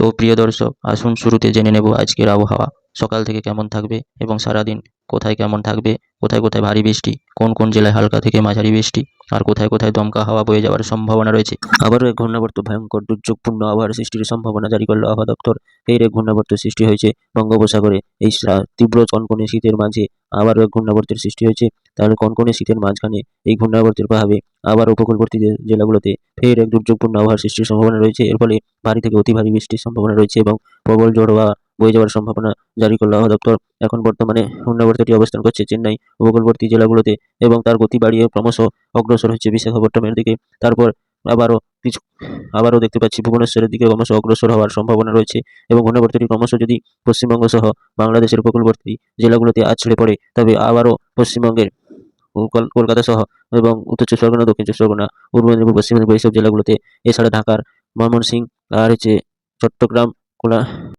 তো প্রিয় দর্শক, আসুন শুরুতে জেনে নেব আজকের আবহাওয়া সকাল থেকে কেমন থাকবে এবং সারাদিন কোথায় কেমন থাকবে, কোথায় কোথায় ভারী বৃষ্টি, কোন কোন জেলায় হালকা থেকে মাঝারি বৃষ্টি, আর কোথায় কোথায় দমকা হাওয়া বয়ে যাওয়ার সম্ভাবনা রয়েছে। আবারও এক ঘূর্ণাবর্ত ভয়ঙ্কর দুর্যোগপূর্ণ আবহাওয়ার সৃষ্টির সম্ভাবনা জারি করল আবহাওয়া দপ্তর। ফের এক ঘূর্ণাবর্ত সৃষ্টি হয়েছে বঙ্গোপসাগরে। এই তীব্র কনকনে শীতের মাঝে আবারও এক ঘূর্ণাবর্তের সৃষ্টি হয়েছে। তাহলে কনকনে শীতের মাঝখানে এই ঘূর্ণাবর্তের প্রভাবে আবার উপকূলবর্তী জেলাগুলোতে ফের এক দুর্যোগপূর্ণ আবহাওয়ার সৃষ্টির সম্ভাবনা রয়েছে। এর ফলে ভারী থেকে অতি ভারী বৃষ্টির সম্ভাবনা রয়েছে এবং প্রবল ঝড় হওয়া বয়ে যাওয়ার সম্ভাবনা জারি করল আবহাওয়া দপ্তর। এখন বর্তমানে ঘূর্ণাবর্তটি অবস্থান করছে চেন্নাই উপকূলবর্তী জেলাগুলোতে এবং তার গতি বাড়িয়ে ক্রমশ অগ্রসর হচ্ছে বিশাখাপট্টনমের দিকে। তারপর আবারও কিছু আবারও দেখতে পাচ্ছি ভুবনেশ্বরের দিকে ক্রমশ অগ্রসর হওয়ার সম্ভাবনা রয়েছে এবং ঘূর্ণাবর্তটি ক্রমশ যদি পশ্চিমবঙ্গ সহ বাংলাদেশের উপকূলবর্তী জেলাগুলোতে আছড়ে পড়ে, তবে আবারও পশ্চিমবঙ্গের কলকাতা সহ এবং উত্তর চব্বিশ পরগনা, দক্ষিণ চব্বিশ পরগনা, পূর্ব মেদিনীপুর, পশ্চিম মেদিনীপুর এইসব জেলাগুলোতে, এছাড়া ঢাকার ময়মনসিংহ আর হচ্ছে চট্টগ্রাম,